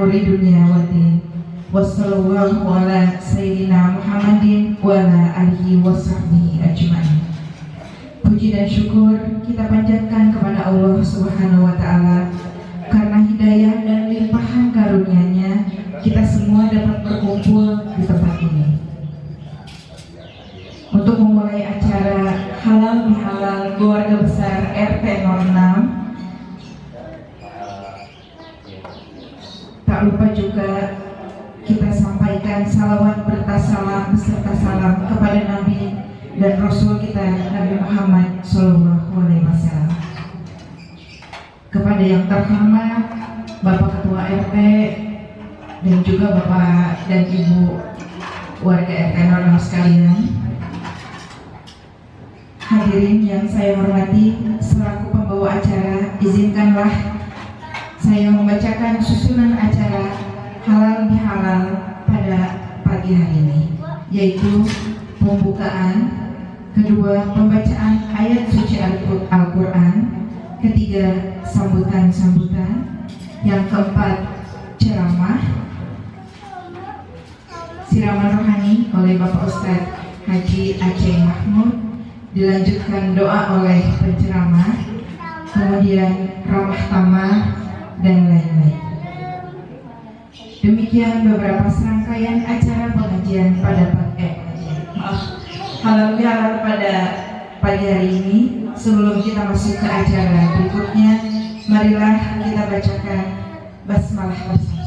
umuri dunia wa din. Wassallallahu ala sayyidina Muhammadin wa ala alihi wa sahbihi ajma'in. Puji dan syukur kita panjatkan kepada Allah Subhanahu wa taala karena hidayah dan limpahan karunia-Nya kita semua dapat berkumpul di tempat ini untuk memulai acara halal bihalal keluarga besar RT 06. Tak lupa juga kita sampaikan salawat bertasalam beserta salam kepada Nabi dan Rasul kita Nabi Muhammad SAW. Kepada yang terhormat Bapak Ketua RT dan juga Bapak dan Ibu warga RT 06 sekalian, hadirin yang saya hormati, selaku pembawa acara, izinkanlah saya membacakan susunan acara halal bihalal pada pagi hari ini, yaitu pembukaan, kedua pembacaan ayat suci Al-Quran, ketiga sambutan-sambutan, yang keempat ceramah, siraman rohani oleh Bapak Ustadz Haji Aceh Mahmud, dilanjutkan doa oleh penceramah, kemudian ramah tamah dan lain-lain. Demikian beberapa serangkaian acara pengajian pada halal bihalal pada pagi hari ini. Sebelum kita masuk ke acara berikutnya, marilah kita bacakan basmalah bersama.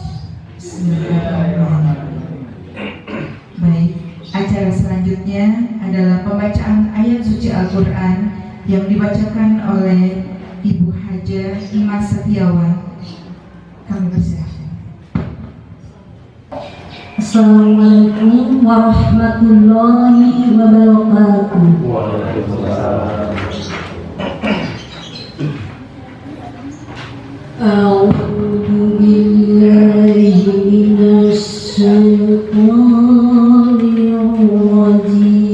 Bismillahirrahmanirrahim. Baik, acara selanjutnya adalah pembacaan ayat suci Al-Quran yang dibacakan oleh Ibu Haja Imas Setiawan. Kami persilahkan. Assalamualaikum warahmatullahi wabarakatuh. Waalaikumsalam. A'udzu billahi minasy syaithanir rajim.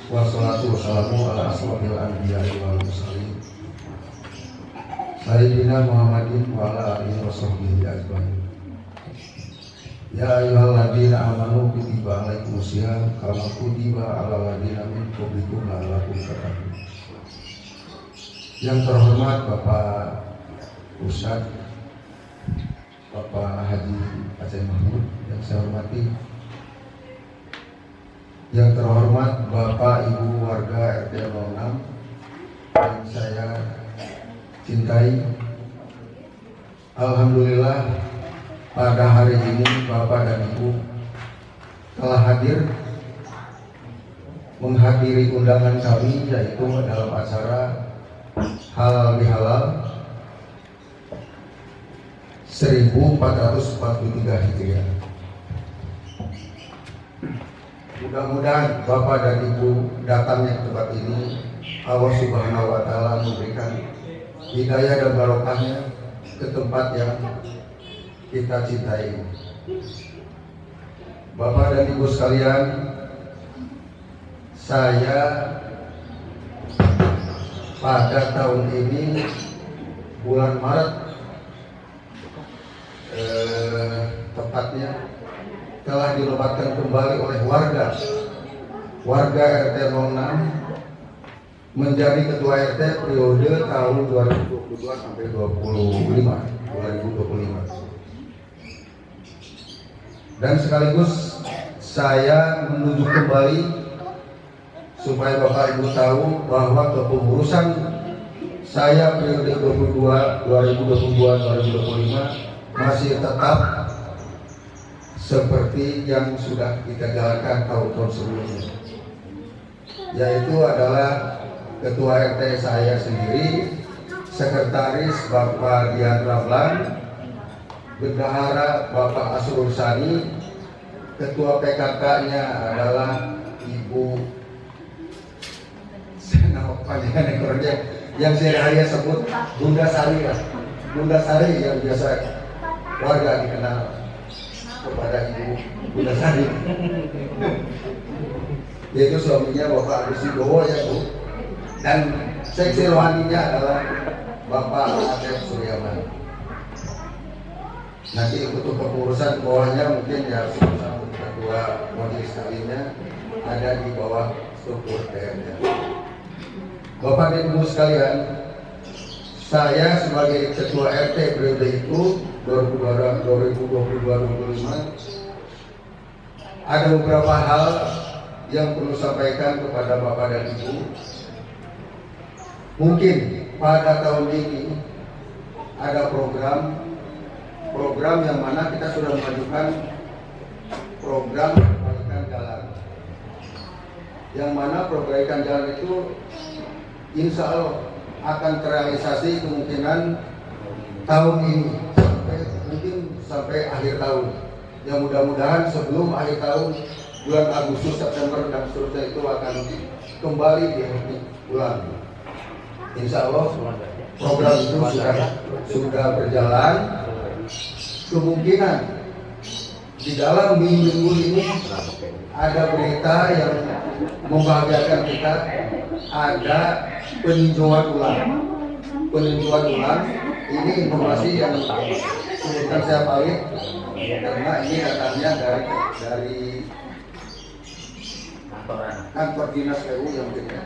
Wassalatu wassalamu ala asrofil anbiya'i wal mursalin Sayyidina Muhammadin wa ala alihi wa sahbihi ajmain. Ya ayyuhalladzina amanu kutiba alaikumusiyam kama kutiba alal ladzina min qablikum la'allakum tattaqun. Yang terhormat Bapak Ustadz Bapak Haji Aceh Mahmud, yang saya hormati, yang terhormat Bapak Ibu warga RT 06 yang saya cintai. Alhamdulillah pada hari ini Bapak dan Ibu telah hadir menghadiri undangan kami, yaitu dalam acara Halal Bihalal 1443 Hijriah. Mudah-mudahan Bapak dan Ibu datangnya ke tempat ini, Allah Subhanahu wa Ta'ala memberikan hidayah dan barokahnya ke tempat yang kita cintai. Bapak dan Ibu sekalian, saya pada tahun ini bulan Maret tepatnya telah dinobatkan kembali oleh warga RT 06 menjadi ketua RT periode tahun 2022 sampai 2025. Dan sekaligus saya menunjuk kembali supaya Bapak Ibu tahu bahwa kepengurusan saya periode 2022-2025 masih tetap seperti yang sudah kita jalankan tahun-tahun sebelumnya, yaitu adalah ketua RT saya sendiri, sekretaris Bapak Dian Ramlan, bendahara Bapak Asrul Sani, ketua PKK-nya adalah Ibu panggilan ekornya yang sehari-hari sebut Bunda Sari, Bunda Sari yang biasa warga dikenal kepada Ibu Bunda Sari, yaitu suaminya Bapak Agus Wibowo ya Bu, dan seksi rohaninya adalah Bapak Atef Suryaman. Nanti untuk kepengurusan bawahnya mungkin ya ketua majelis taklimnya ada di bawah struktur TR-nya. Bapak dan Ibu sekalian, saya sebagai ketua RT periode itu 2022-2025 ada beberapa hal yang perlu sampaikan kepada Bapak dan Ibu. mungkin pada tahun ini ada program yang mana kita sudah mengajukan program perbaikan jalan, yang mana perbaikan jalan itu insya Allah akan terrealisasi kemungkinan tahun ini sampai akhir tahun. Yang mudah-mudahan sebelum akhir tahun, bulan Agustus, September dan seterusnya itu akan kembali diulang. Insya Allah program itu sudah berjalan. Kemungkinan di dalam minggu ini ada berita yang membahagiakan kita, ada peninjauan ulang. Ini informasi yang bukan saya balik karena ini datangnya dari kantor dinas PU yang kita.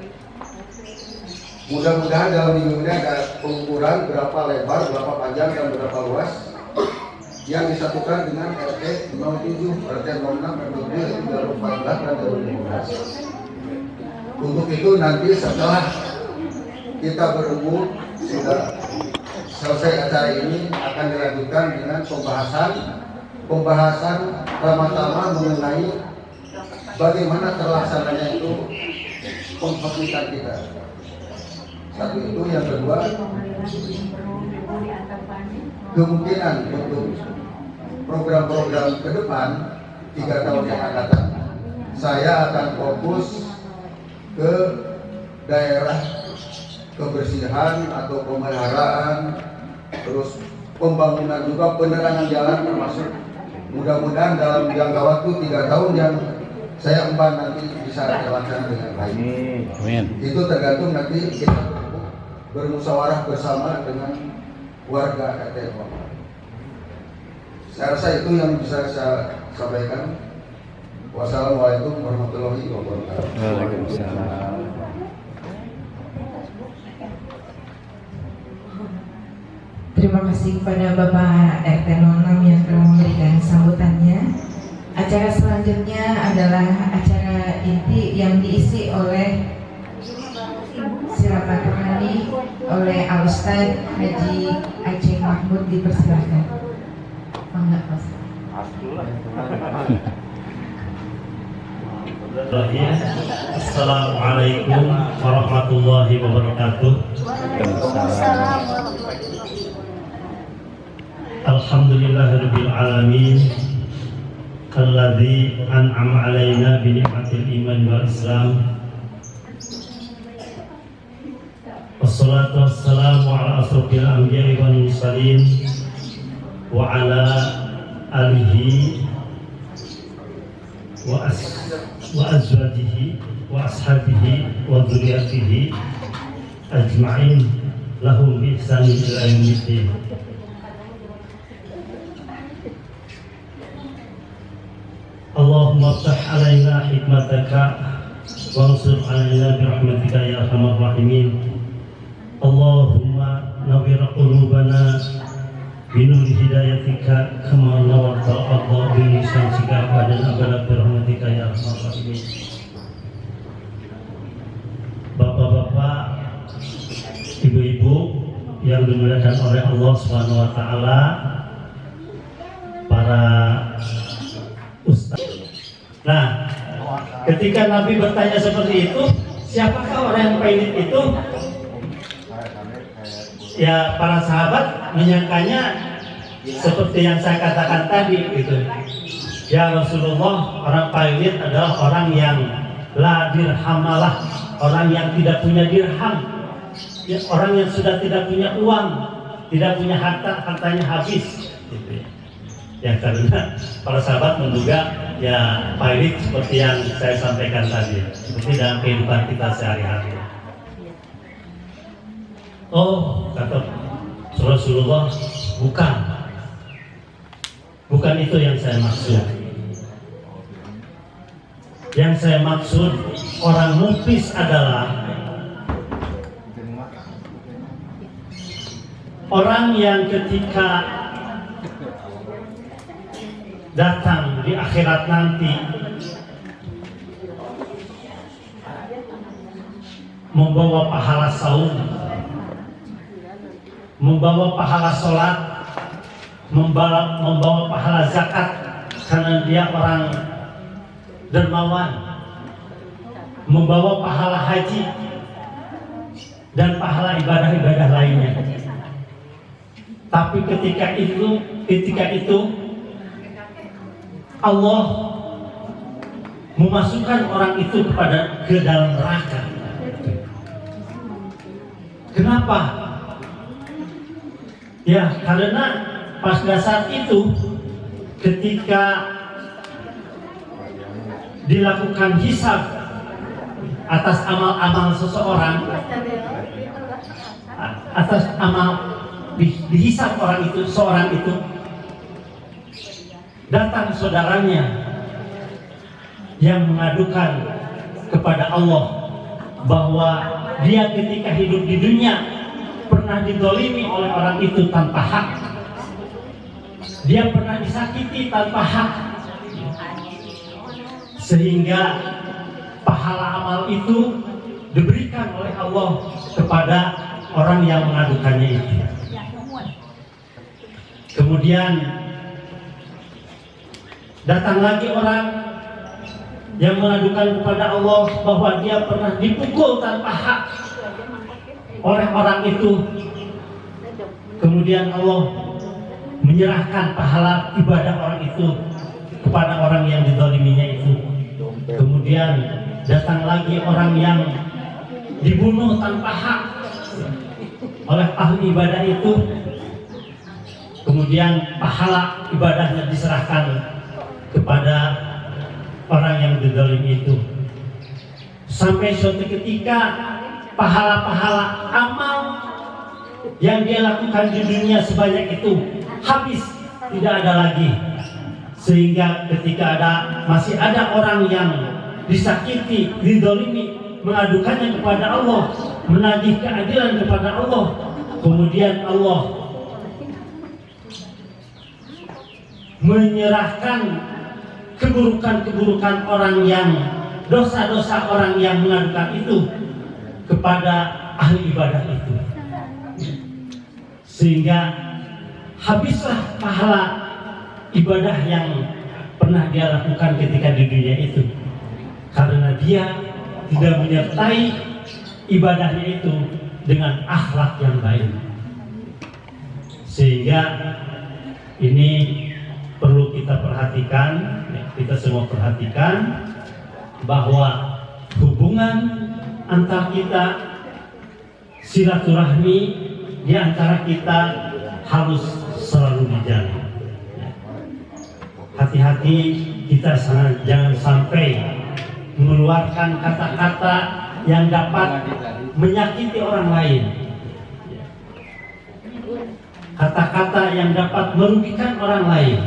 Mudah-mudahan dalam minggu ini ada pengukuran berapa lebar, berapa panjang dan berapa luas yang disatukan dengan RT 07, RT 06, RT 07, 14 dan 2015. Untuk itu nanti setelah kita berembuk sudah selesai acara ini akan dilanjutkan dengan pembahasan pertama-tama mengenai bagaimana terlaksananya itu penghapusan kita. Satu itu, yang kedua kemungkinan untuk program-program ke depan 3 tahun yang akan datang, saya akan fokus ke daerah kebersihan atau pemeliharaan, terus pembangunan juga penerangan jalan termasuk. Mudah-mudahan dalam jangka waktu 3 tahun yang saya emban nanti bisa terlaksana dengan baik. Amin. Itu tergantung nanti kita bermusyawarah bersama dengan warga RT. Saya rasa itu yang bisa saya sampaikan. Wassalamualaikum warahmatullahi wabarakatuh. Waalaikumsalam. Terima kasih kepada Bapak RT 06 yang telah memberikan sambutannya. Acara selanjutnya adalah acara inti yang diisi oleh silakan rohani oleh Al-Ustaz Haji Aceh Mahmud, dipersilakan. Enggak, Mas. Assalamualaikum warahmatullahi wabarakatuh. Alhamdulillahirabbil alamin alladzi an'ama 'alaina bi ni'matil iman wal islam. Wassalatu wassalamu ala asrofil anbiya'i wal mursalin wa ala alihi wa azwajihi wa ashabihi wa dzurriyyatihi ajma'in lahum bi ihsanin ila yaumiddin. Allahumma ftah alaina hikmataka wansur alaina birahmatika ya arhamar rahimin. Allahumma nawwir qulubana binur hidayatika kama nawwarta al-ardha bi syamsika wa abada birahmatika ya arhamar rahimin. Bapak-bapak, ibu-ibu yang dimuliakan oleh Allah Subhanahu wa taala, para ustaz. Nah, ketika Nabi bertanya seperti itu, siapakah orang yang pahit itu? Ya, para sahabat menyangkanya seperti yang saya katakan tadi gitu. Ya Rasulullah, orang pahit adalah orang yang la dirhamalah, orang yang tidak punya dirham, ya, orang yang sudah tidak punya uang, tidak punya harta, hartanya habis gitu ya. Ya, karena para sahabat menduga ya pahit seperti yang saya sampaikan tadi, seperti dalam kehidupan kita sehari-hari. Oh, kata Rasulullah, bukan itu yang saya maksud. Yang saya maksud orang muflis adalah orang yang ketika datang di akhirat nanti membawa pahala saum, membawa pahala sholat, membawa pahala zakat karena dia orang dermawan, membawa pahala haji dan pahala ibadah-ibadah lainnya. Tapi ketika itu Allah memasukkan orang itu ke dalam neraka. Kenapa? Ya, karena pada saat itu ketika dilakukan hisab atas amal-amal seseorang, atas amal dihisab seorang itu, datang saudaranya yang mengadukan kepada Allah bahwa dia ketika hidup di dunia pernah didolimi oleh orang itu tanpa hak, dia pernah disakiti tanpa hak, sehingga pahala amal itu diberikan oleh Allah kepada orang yang mengadukannya itu. Kemudian datang lagi orang yang mengadukan kepada Allah bahwa dia pernah dipukul tanpa hak oleh orang itu. Kemudian Allah menyerahkan pahala ibadah orang itu kepada orang yang dizaliminya itu. Kemudian datang lagi orang yang dibunuh tanpa hak oleh ahli ibadah itu. Kemudian pahala ibadahnya diserahkan kepada orang yang dizalimi itu. Sampai suatu ketika pahala-pahala amal yang dia lakukan di dunia sebanyak itu habis, tidak ada lagi. Sehingga ketika masih ada orang yang disakiti, dizalimi, mengadukannya kepada Allah, menagih keadilan kepada Allah, kemudian Allah menyerahkan keburukan-keburukan orang yang dosa-dosa orang yang mengadukan itu kepada ahli ibadah itu, sehingga habislah pahala ibadah yang pernah dia lakukan ketika di dunia itu, karena dia tidak menyertai ibadahnya itu dengan akhlak yang baik. Sehingga ini perlu kita perhatikan, kita semua perhatikan bahwa hubungan antar kita, silaturahmi di antara kita harus selalu dijaga. Hati-hati kita jangan sampai mengeluarkan kata-kata yang dapat menyakiti orang lain, kata-kata yang dapat merugikan orang lain,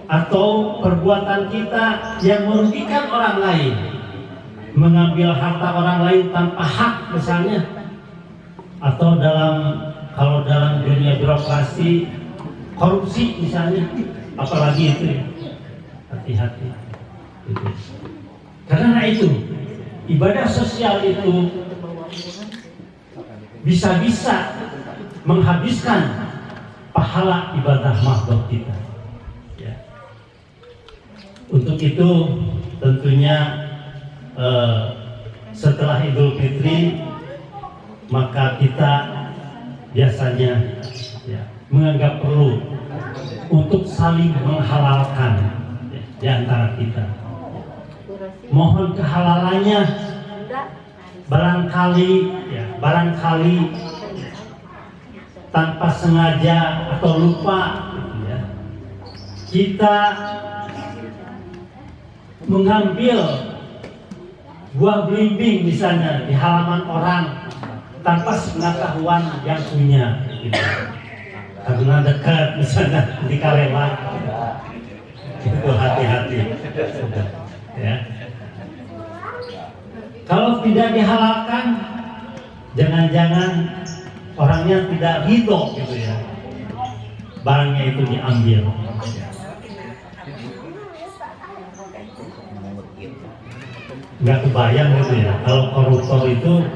atau perbuatan kita yang merugikan orang lain, mengambil harta orang lain tanpa hak misalnya, atau kalau dalam dunia birokrasi korupsi misalnya, apalagi itu. Hati-hati. Karena itu ibadah sosial itu bisa-bisa menghabiskan pahala ibadah makhluk kita. Untuk itu tentunya setelah Idul Fitri maka kita biasanya menganggap perlu untuk saling menghalalkan di antara kita. Mohon kehalalannya barangkali tanpa sengaja atau lupa kita mengambil buah belimbing misalnya di halaman orang tanpa sepengetahuan yang punya, gitu. Karena dekat misalnya ketika lewat, itu hati-hati. Ya. Kalau tidak dihalalkan, jangan-jangan orangnya tidak ridho, gitu ya, barangnya itu diambil. nggak kebayang gitu ya. Kalau koruptor itu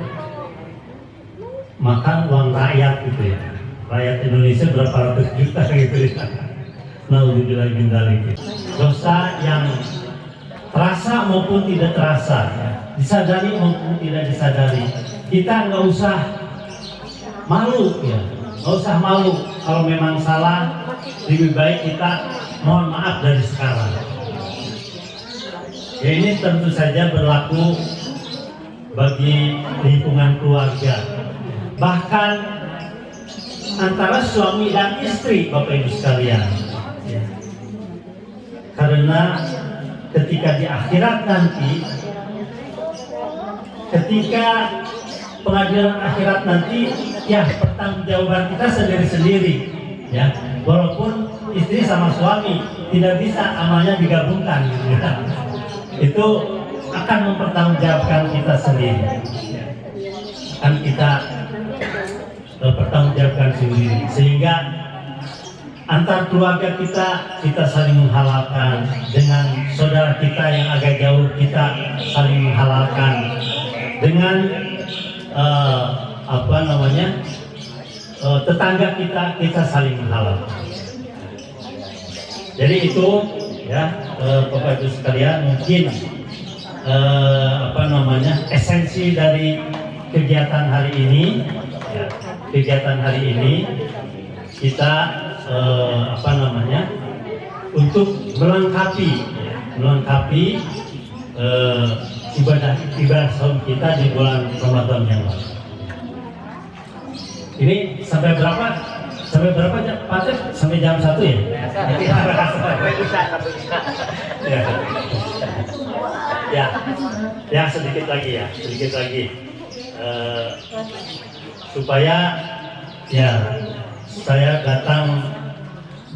makan uang rakyat gitu ya. Rakyat Indonesia berapa ratus juta gitu ya. Nauzubillah min dzalik. Dosa yang terasa maupun tidak terasa, ya. Disadari maupun tidak disadari. Kita nggak usah malu ya, nggak usah malu. Kalau memang salah, lebih baik kita mohon maaf dari sekarang. Ya, ini tentu saja berlaku bagi lingkungan keluarga, bahkan antara suami dan istri, Bapak Ibu sekalian. Ya. Karena ketika di akhirat nanti, ketika pengadilan akhirat nanti, ya pertanggungjawaban kita sendiri-sendiri, ya. Walaupun istri sama suami tidak bisa amalnya digabungkan, gitu, ya. Itu akan mempertanggungjawabkan kita sendiri, ya. Akan kita pertanggungjawabkan sendiri, sehingga antar keluarga kita saling menghalalkan, dengan saudara kita yang agak jauh kita saling menghalalkan, dengan tetangga kita saling menghalalkan. Jadi itu ya, Bapak Ibu sekalian, mungkin esensi dari kegiatan hari ini, ya, kita untuk melengkapi ibadah saum kita di bulan Ramadan yang lalu. Ini sampai berapa? Pak Cep? Sampai jam 1 ya? Ya, sedikit lagi. Supaya ya saya datang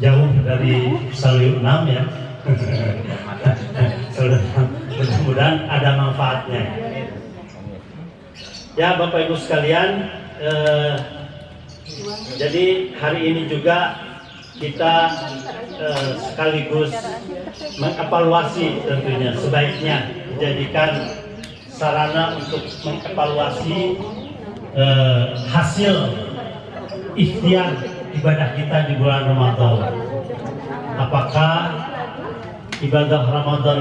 jauh dari Salih 6 ya. Mudah-mudahan ada manfaatnya. Ya, Bapak Ibu sekalian, jadi hari ini juga kita sekaligus mengevaluasi, tentunya sebaiknya dijadikan sarana untuk mengevaluasi hasil ikhtiar ibadah kita di bulan Ramadan. Apakah ibadah Ramadan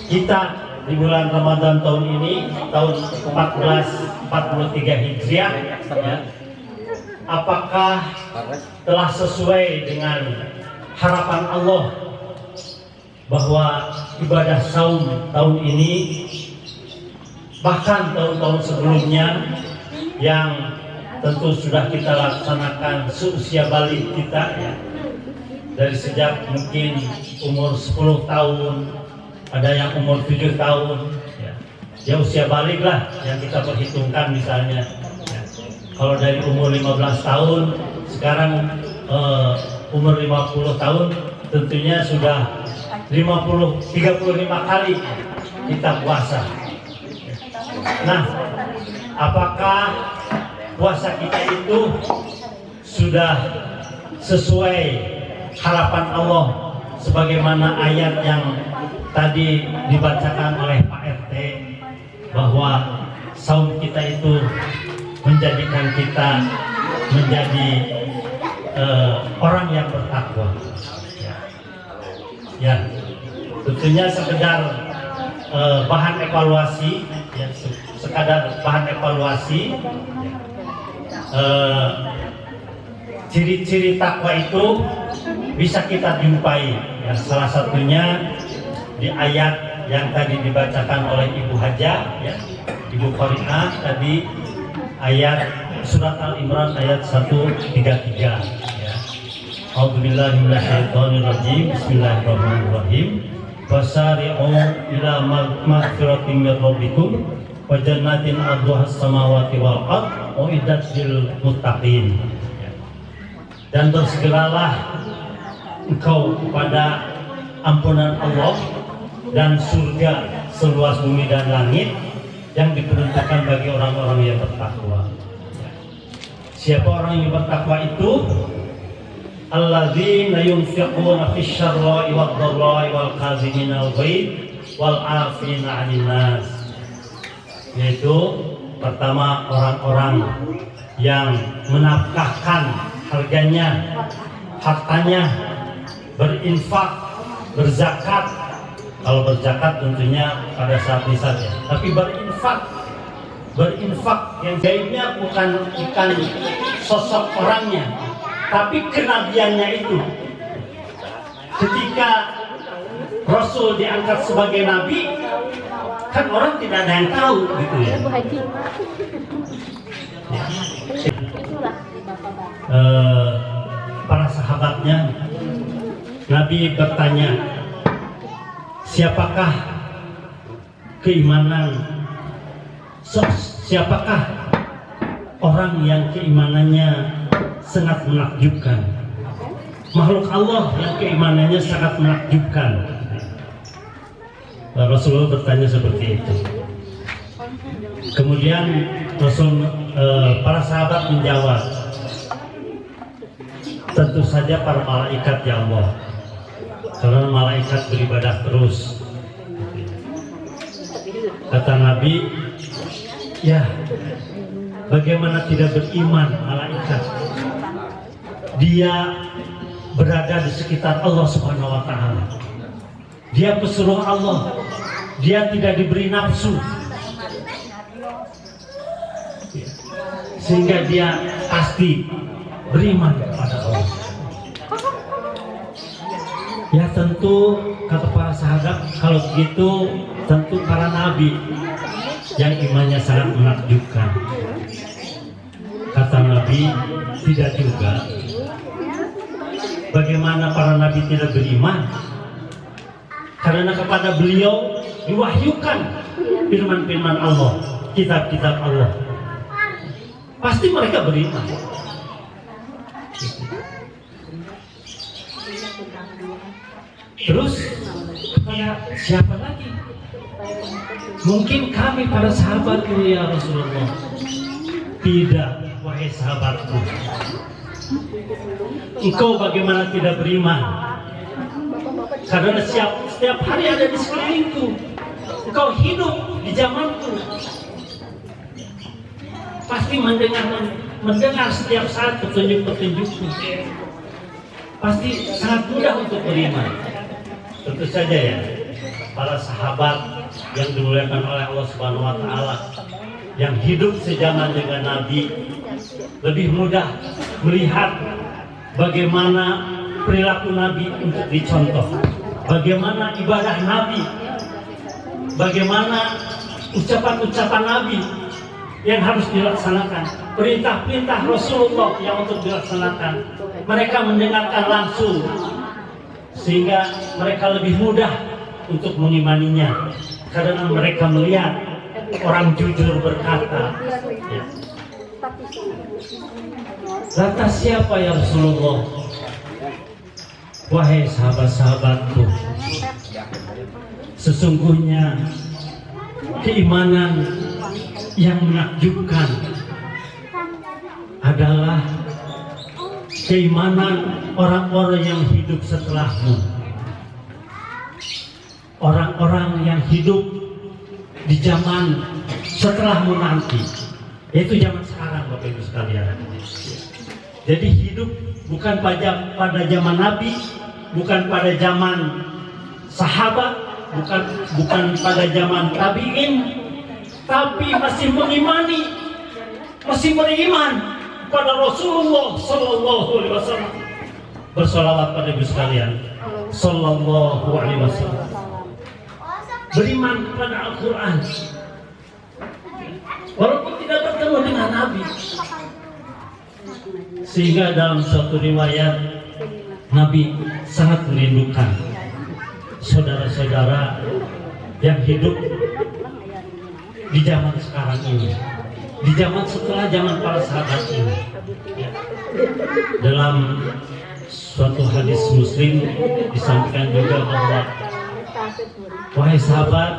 kita di bulan Ramadan tahun ini, tahun 1443 Hijriah, ya, apakah telah sesuai dengan harapan Allah bahwa ibadah saum tahun ini, bahkan tahun-tahun sebelumnya yang tentu sudah kita laksanakan seusia balik kita, ya, dari sejak mungkin umur 10 tahun, ada yang umur 7 tahun, ya usia balik lah yang kita perhitungkan misalnya, ya. Kalau dari umur 15 tahun, sekarang umur 50 tahun, tentunya sudah 35 kali kita puasa. Nah, apakah puasa kita itu sudah sesuai harapan Allah sebagaimana ayat yang tadi dibacakan oleh Pak RT, bahwa saum kita itu menjadikan kita menjadi orang yang bertakwa. Ya, tentunya sekedar bahan evaluasi, ya, sekadar bahan evaluasi. Ciri-ciri takwa itu bisa kita jumpai, ya, salah satunya di ayat yang tadi dibacakan oleh Ibu Haja, ya, Ibu Qari'ah tadi, ayat surat Al-Imran ayat 133, ya. A'udzubillahi minasyaitonirrajim. Bismillahirrahmanirrahim. Wasari'u ila maghfiratin min rabbikum wa jannatin 'arduhas samawati wal ardh uiddat lil muttaqin. Dan bersegeralah engkau kepada ampunan Allah dan surga seluas bumi dan langit yang diperuntukkan bagi orang-orang yang bertakwa. Siapa orang yang bertakwa itu? alladzina yunfiquna fisyarra'i wad-dharra'i wal kaziminal ghaidh wal 'afina 'anil nas. Yaitu pertama orang-orang yang menafkahkan hartanya, berinfak, berzakat. Kalau berzakat tentunya pada saat nisabnya, tapi berinfak yang gaibnya bukan sosok orangnya, tapi kenabiannya itu. Ketika Rasul diangkat sebagai nabi, kan orang tidak ada yang tahu gitu ya. Para sahabatnya, Nabi bertanya, siapakah siapakah orang yang keimanannya sangat menakjubkan, makhluk Allah yang keimanannya sangat menakjubkan. Rasulullah bertanya seperti itu. Kemudian para sahabat menjawab, tentu saja para malaikat ya Allah, karena malaikat beribadah terus. Kata Nabi, ya bagaimana tidak beriman malaikat? Dia berada di sekitar Allah Subhanahu wa Ta'ala. Dia pesuruh Allah. Dia tidak diberi nafsu, sehingga dia pasti beriman kepada Allah. Ya tentu, kata para sahabat, kalau begitu tentu para nabi yang imannya sangat menakjubkan. Kata Nabi, tidak juga. Bagaimana para nabi tidak beriman? Karena kepada beliau diwahyukan firman-firman Allah, kitab-kitab Allah. Pasti mereka beriman. Terus kepada siapa lagi? Mungkin kami para sahabatku ya Rasulullah. Tidak, wahai sahabatku. Engkau bagaimana tidak beriman? Karena setiap hari ada di sekelilingku. Engkau hidup di zamanku. Pasti mendengar setiap saat petunjuk-petunjukku. Pasti sangat mudah untuk beriman. Tentu saja ya, para sahabat yang dimuliakan oleh Allah Subhanahu wa Ta'ala, yang hidup sejaman dengan Nabi, lebih mudah melihat bagaimana perilaku Nabi untuk dicontoh, bagaimana ibadah Nabi, bagaimana ucapan-ucapan Nabi yang harus dilaksanakan, perintah-perintah Rasulullah yang untuk dilaksanakan. Mereka mendengarkan langsung, sehingga mereka lebih mudah untuk mengimaninya, karena mereka melihat orang jujur berkata, ya. Lantas siapa ya Rasulullah? Wahai sahabat-sahabatku, sesungguhnya keimanan yang menakjubkan adalah keimanan orang-orang yang hidup setelahmu, orang-orang yang hidup di zaman setelahmu nanti, yaitu zaman sekarang, Bapak Ibu sekalian. Jadi hidup bukan pada zaman Nabi, bukan pada zaman sahabat, bukan pada zaman tabi'in, tapi masih mengimani, masih beriman pada Rasulullah Sallallahu Alaihi Wasallam. Bersolawat pada ibu sekalian, Sallallahu Alaihi Wasallam. Beriman pada Al-Quran, walaupun tidak bertemu dengan Nabi. Sehingga dalam suatu riwayat, Nabi sangat merindukan saudara-saudara yang hidup di zaman sekarang ini, di zaman setelah zaman para sahabat ini. Dalam suatu hadis Muslim disampaikan juga bahwa, wahai sahabat,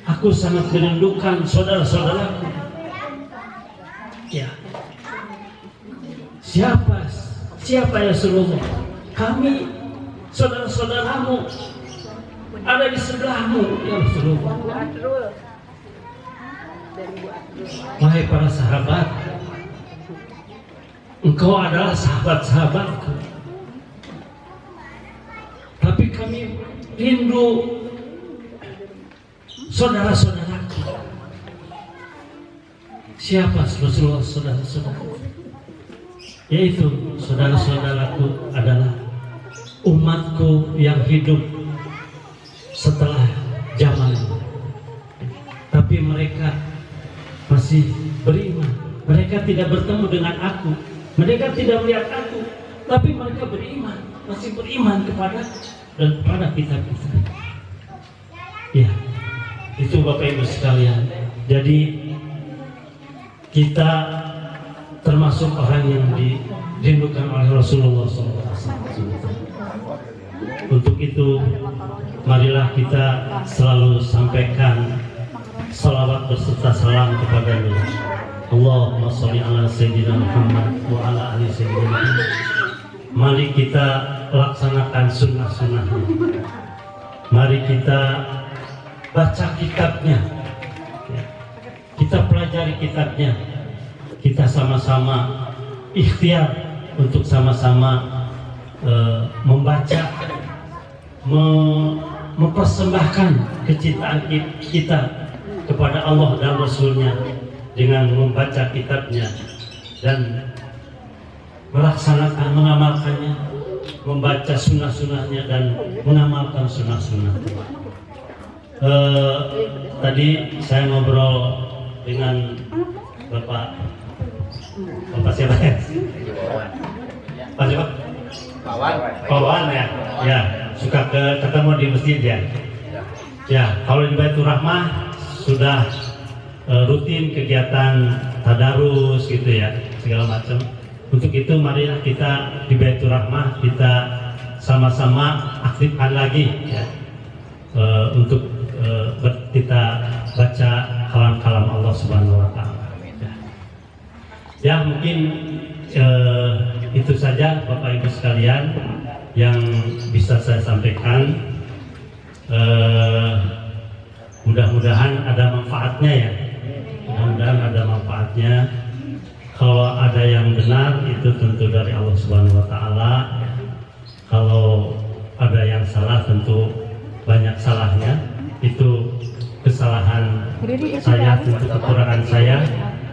aku sangat merindukan saudara-saudaraku. Ya, siapa Siapa ya Rasulullah? Kami saudara-saudaramu ada di sebelahmu ya Rasulullah. Wahai para sahabat, engkau adalah sahabat-sahabatku, tapi kami rindu saudara-saudaraku. Siapa Rasulullah saudara-saudaraku? Yaitu saudara-saudaraku adalah umatku yang hidup setelah zaman, tapi mereka masih beriman. Mereka tidak bertemu dengan aku, mereka tidak melihat aku, tapi mereka beriman, masih beriman kepada dan pada kitab-kitab. Ya, itu Bapak Ibu sekalian. Jadi kita termasuk orang yang dirindukan oleh Rasulullah SAW. Untuk itu, marilah kita selalu sampaikan salawat berserta salam kepada Allahumma sholli ala Sayyidina Muhammad wa ala ali Sayyidina Muhammad. Mari kita laksanakan sunnah-sunnahnya. Mari kita baca kitabnya, kita pelajari kitabnya. Kita sama-sama ikhtiar untuk sama-sama membaca, mempersembahkan kecintaan kita kepada Allah dan Rasulnya dengan membaca kitabnya dan melaksanakan, mengamalkannya, membaca sunnah-sunnahnya dan mengamalkan sunnah-sunnah. Tadi saya ngobrol dengan Bapak siapa ya? Pak siapa? Pawan ya. Ya, suka ketemu di masjid ya. Ya, kalau di Baitur Rahmah sudah rutin kegiatan tadarus gitu ya, segala macam. Untuk itu marilah kita di Baitur Rahmah kita sama-sama aktifkan lagi ya, untuk kita baca kalam-kalam Allah Subhanahu wa taala. Ya, mungkin itu saja Bapak Ibu sekalian yang bisa saya sampaikan. Mudah-mudahan ada manfaatnya ya. Mudah-mudahan ada manfaatnya. Kalau ada yang benar itu tentu dari Allah Subhanahu wa taala. Kalau ada yang salah tentu banyak salahnya. Itu kesalahan saya, tentu kekurangan saya.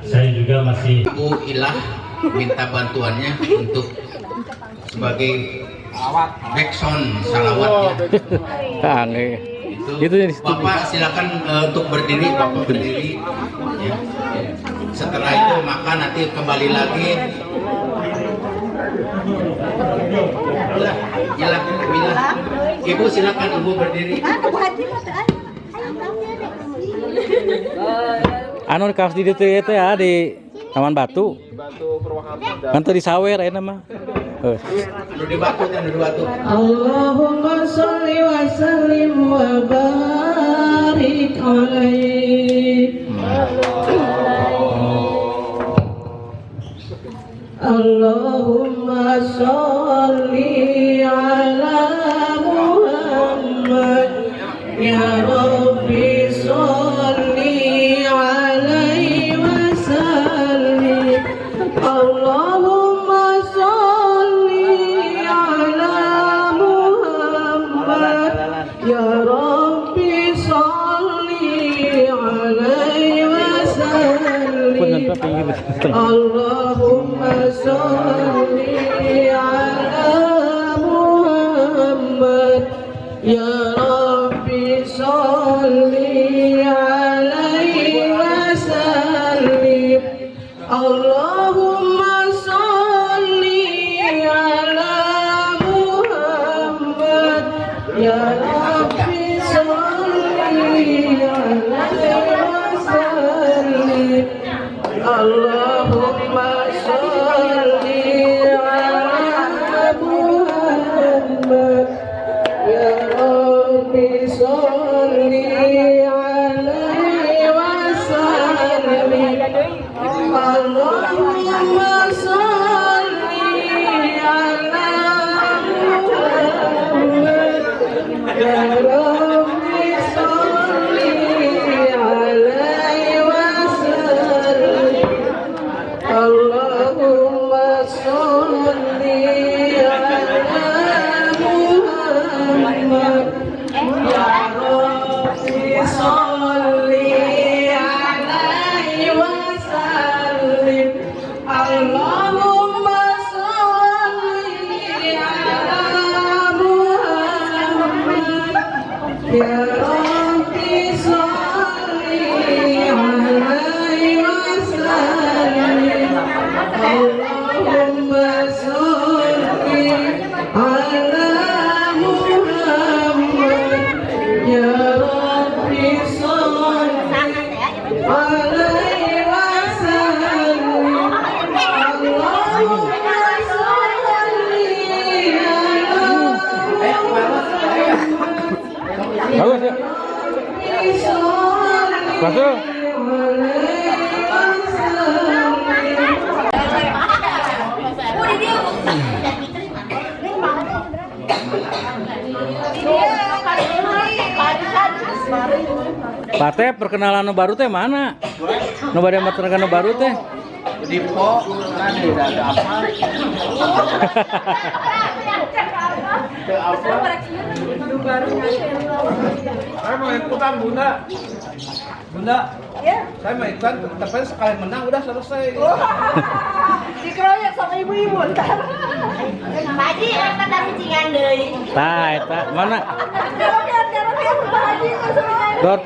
Saya juga masih Ilah minta bantuannya untuk sebagai backsound salawatnya. Aneh. Itu yang Bapak silakan untuk berdiri, Bapak berdiri. Ya. Setelah itu maka nanti kembali lagi. Bila. Ibu silakan Ibu berdiri. anu kaos di ditu itu ya di Taman Batu. Kan teu di Sawer aya mah. Anu di Batu kan di Batu. Allahumma sholli wa sallim wa barik alaihi. Allahumma sholli ala Muhammad ya Rabbi sholli alaihi wa sallim. Allahumma sholli ala Muhammad ya Rabbi sholli alaihi wa sallim. Allahumma sholli ala Muhammad ya Rabbi sholli alaihi wa sallim. Allahumma sholli ala Muhammad ya Rabbi sholli alaihi wa sallim. Allahumma sholli ala Muhammad ya Rabbi sholli alaihi wa sallim. Allahumma sholli ala sholli alaihi wasallim. Allahumma sholli ala Muhammad. Ya Rabbi sholli alaihi wasallim. Allahumma sholli ala Muhammad. Ya Rabbi sholli alaihi wasallim. Allahumma sholli ala Bagus ya. Masuk. Pak teh perkenalan nu baru teh mana? Nu bade materkan nu baru teh. Di po kan udah ada apa? Saya mau ikutan Bunda. Bunda. Ya. Saya mau ikutan, tapi sekali menang udah selesai. Dikeroyok sama ibu-ibu ntar. Haji angkat dari cingan deui. Tah eta mana? Keroyok Pak Haji Door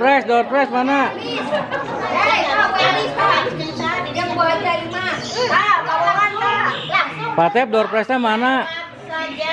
prize mana? Hei, kalau habis cerita di dia mau dari mah. Ah, bawakan lah. Langsung Pak Tep door prize-nya mana? saja.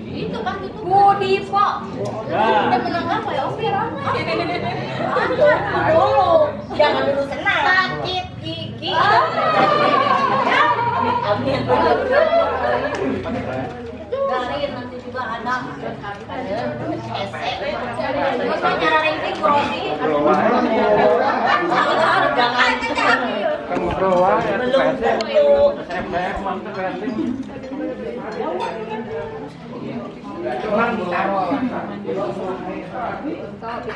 Itu kan itu Budi Pak. Udah menang apa ya? Oke, dulu. Jangan dulu senang. Sakit gigi. Amin. Garin nanti juga ada. Terus cara ranking Rosi. Jangan. Kamu keluar ya. Belum.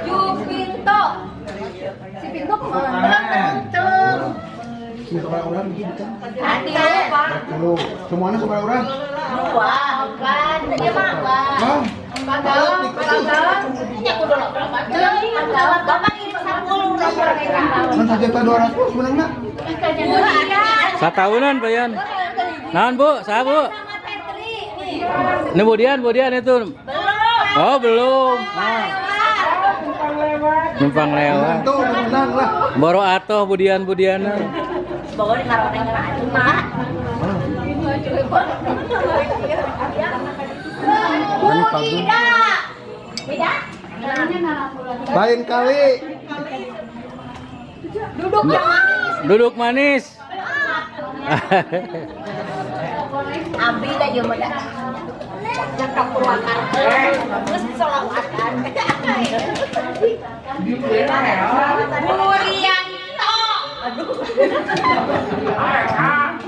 Ju Pinto. Si Pinto kemana? Belum. Sekolah orang gitu. Tadi Pak. Kalau semuanya sekolah orang. Dua, kan? Dia mah Bang, Kagak. Ini aku dulu berapa? Bapak kirim 10 nomor merah. kan saja 200 menang nak. Satahunan Bayan. Naon Bu? Saha Bu? Sama Petri nih. Ini budian itu. Belum. Oh, belum. Numpang lewat. Tuh udah menang lah. Boro atoh budian-budianan. Bawa di karo neng aja mah. Tidak. Tidak. Lain kali. Duduk yang manis. Duduk manis. Abi dah jeung dah. Cakap Purwakarta. Terus disolawatkan. Purianto. Aduh.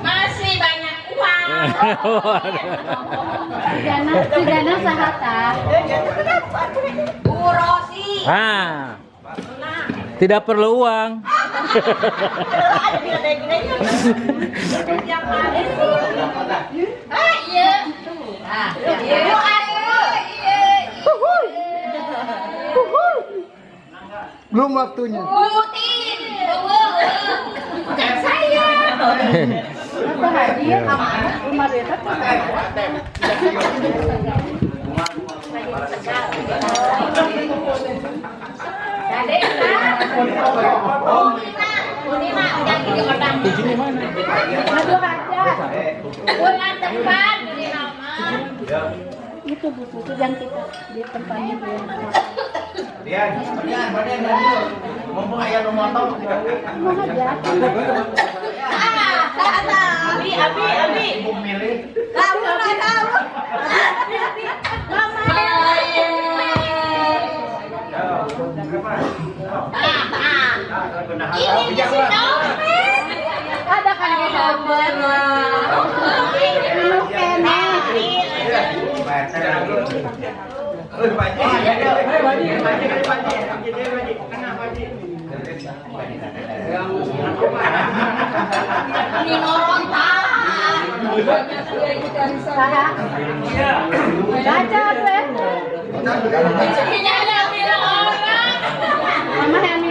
Masih banyak uang. Sudana sahata. Bu Rosi. Ah. Tidak perlu uang. Ah iya. Ah iya. Belum waktunya. Putin. Bukan saya. Apa haji kemana? Rumah beta Kuncinya mana? Aduh ada. Bulan depan di nama. Itu buku itu yang kita di tempatnya belum. Mumpung aya nu motor. Mau aja. Abi. Kamu lah kamu. Ini si Dompet. Ada kan Anu kene. Baca gue. Mama yang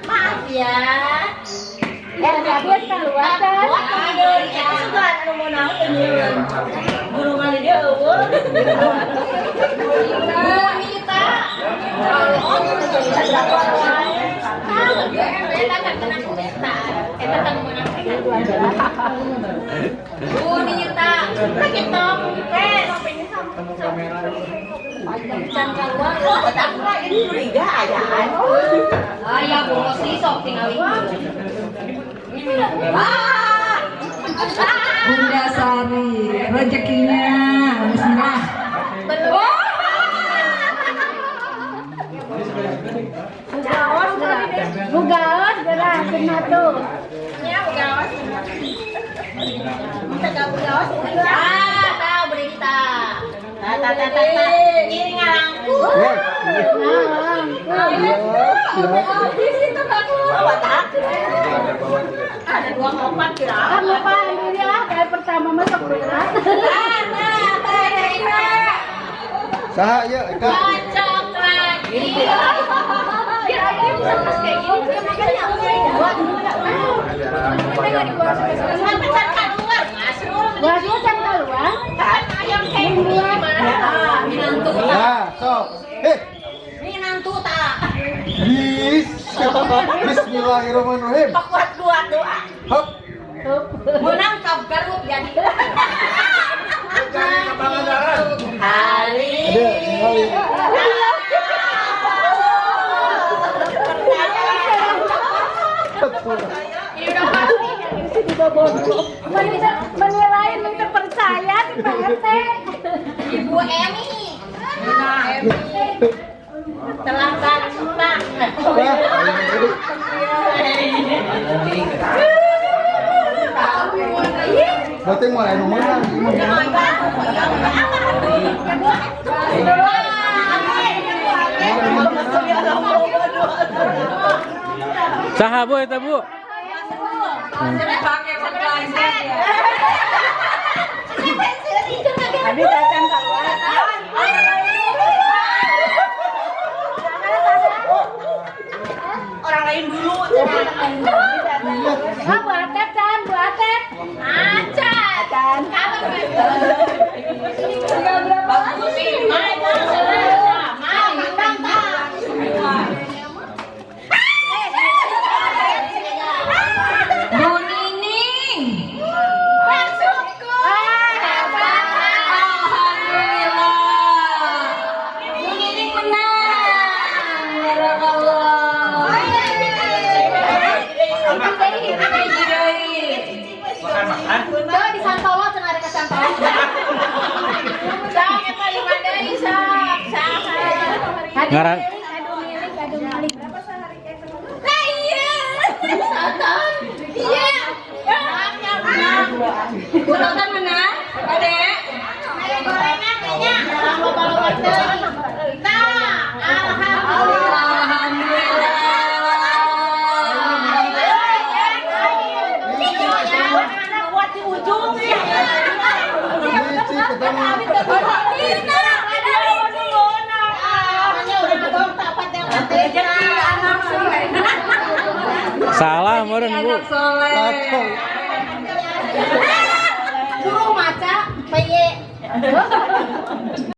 Maaf ya. habis keluar kan. Guru mana dia ayah bolos sih sok tinggal Bunda Sari, rezekinya bismillah. Bugaos gerak kena tuh. tahu berita. Ini ngalangku. Ada 24 kira. Kamu Pak alhamdulillah dari pertama masuk berat. Saha ya, Eka? Cocok lagi. Kira-kira bisa pas kayak gini, dia makanya buat Gua can keluar. ayam kayak gimana? Minantu. Nah, sok. Minantu tak. Bismillahirrahmanirrahim. Kuat doa. Hop. Menangkap Garut jadi. Hari. Menilai itu percaya di PRT. Ibu Emi. Telangkan sumpah. Berarti mulai menang. Saha Bu eta Bu? Habis acan keluar. Orang lain dulu. Buat tet can, buat tet. Acan. Kalau bagus sih. Main Bu Nining. di Santolo cenah ada ke Santolo. Sang eta lima deui sang. Ngarang Aduh milik. Lah iya. Nonton. Iya. Nonton menang. Ade. Ayo gorengan nya. Loba-loba teh. Nah, alhamdulillah. Buat di ujung sih. salah meureun Bu. Anak soleh. Guru maca PY.